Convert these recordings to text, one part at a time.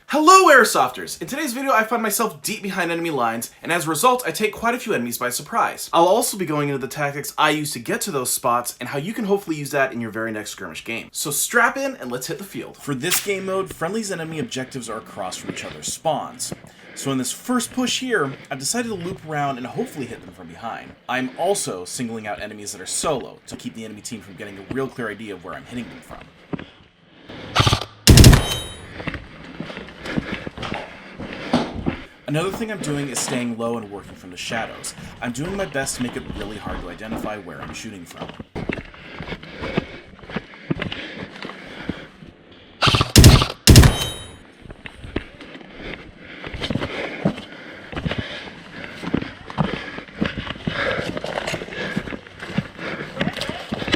Hello Airsofters! In today's video I find myself deep behind enemy lines, and as a result I take quite a few enemies by surprise. I'll also be going into the tactics I use to get to those spots, and how you can hopefully use that in your very next skirmish game. So strap in and let's hit the field. For this game mode, friendlies and enemy objectives are across from each other's spawns. So in this first push here, I've decided to loop around and hopefully hit them from behind. I'm also singling out enemies that are solo, to keep the enemy team from getting a real clear idea of where I'm hitting them from. Another thing I'm doing is staying low and working from the shadows. I'm doing my best to make it really hard to identify where I'm shooting from.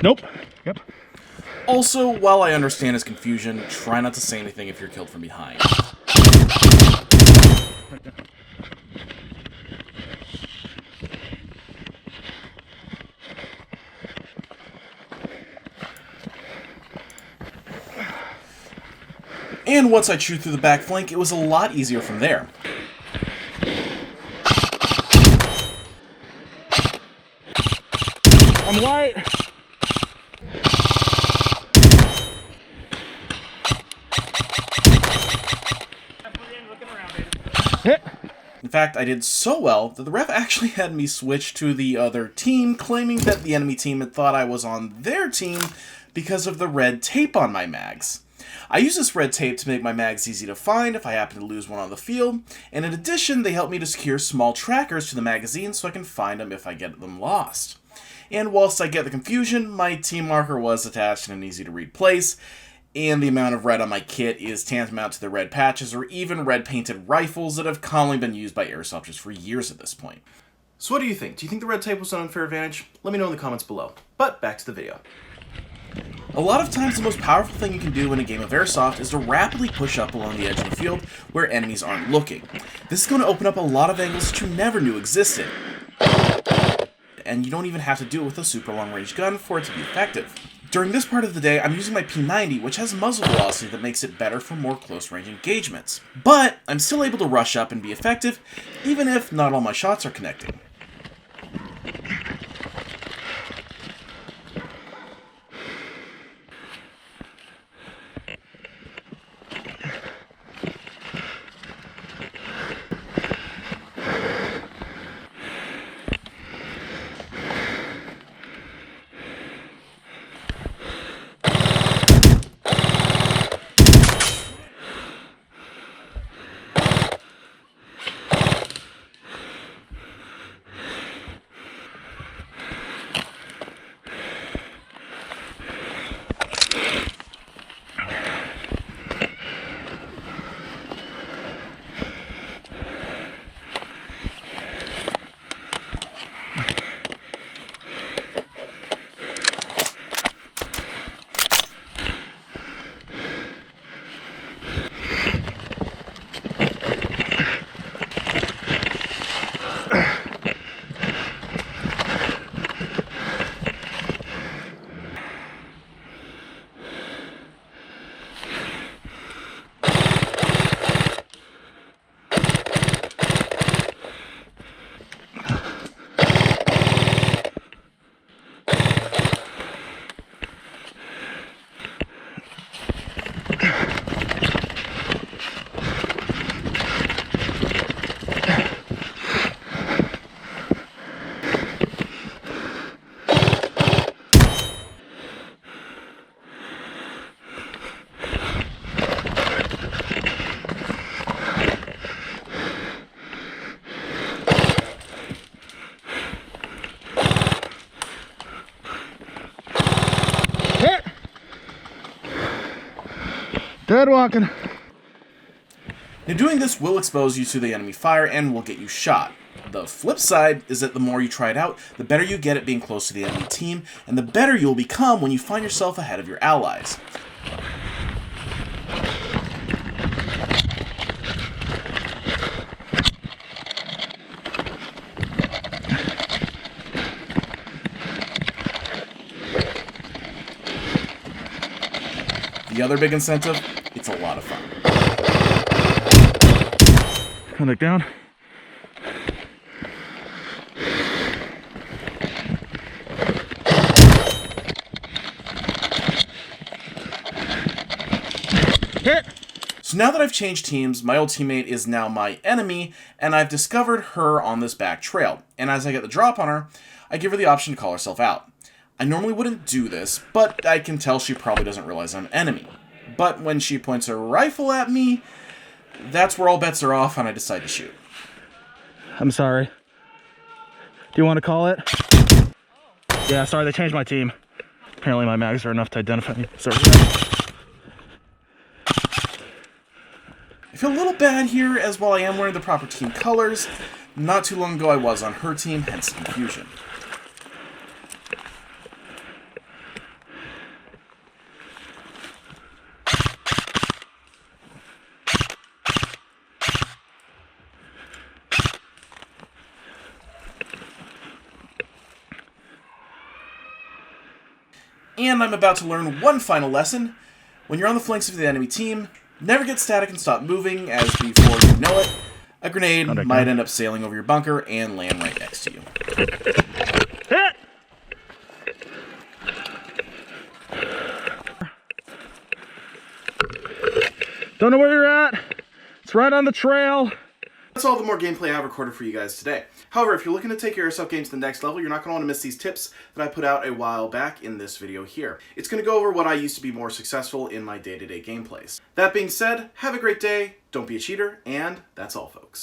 Nope. Yep. Also, while I understand his confusion, try not to say anything if you're killed from behind. And once I chewed through the back flank, it was a lot easier from there. I'm white. Hit. In fact, I did so well that the ref actually had me switch to the other team, claiming that the enemy team had thought I was on their team because of the red tape on my mags. I use this red tape to make my mags easy to find if I happen to lose one on the field, and in addition, they help me to secure small trackers to the magazine so I can find them if I get them lost. And whilst I get the confusion, my team marker was attached in an easy-to-read place, and the amount of red on my kit is tantamount to the red patches or even red-painted rifles that have commonly been used by airsofters for years at this point. So what do you think? Do you think the red tape was an unfair advantage? Let me know in the comments below. But back to the video. A lot of times the most powerful thing you can do in a game of Airsoft is to rapidly push up along the edge of the field where enemies aren't looking. This is going to open up a lot of angles that you never knew existed. And you don't even have to do it with a super long-range gun for it to be effective. During this part of the day, I'm using my P90, which has muzzle velocity that makes it better for more close-range engagements. But I'm still able to rush up and be effective, even if not all my shots are connecting. Dead walking. Now doing this will expose you to the enemy fire and will get you shot. The flip side is that the more you try it out, the better you get at being close to the enemy team, and the better you'll become when you find yourself ahead of your allies. The other big incentive, it's a lot of fun. Come back down. Hit! So now that I've changed teams, my old teammate is now my enemy, and I've discovered her on this back trail. And as I get the drop on her, I give her the option to call herself out. I normally wouldn't do this, but I can tell she probably doesn't realize I'm an enemy. But when she points her rifle at me, that's where all bets are off and I decide to shoot. I'm sorry. Do you want to call it? Yeah, sorry, they changed my team. Apparently my mags are enough to identify me. Sorry. I feel a little bad here, as while I am wearing the proper team colors, not too long ago I was on her team, hence the confusion. And I'm about to learn one final lesson. When you're on the flanks of the enemy team, never get static and stop moving, as before you know it, a grenade might end up sailing over your bunker and land right next to you. Hit! Don't know where you're at. It's right on the trail. That's all the more gameplay I've recorded for you guys today. However, if you're looking to take your airsoft games to the next level, you're not going to want to miss these tips that I put out a while back in this video here. It's going to go over what I used to be more successful in my day-to-day gameplays. That being said, have a great day, don't be a cheater, and that's all, folks.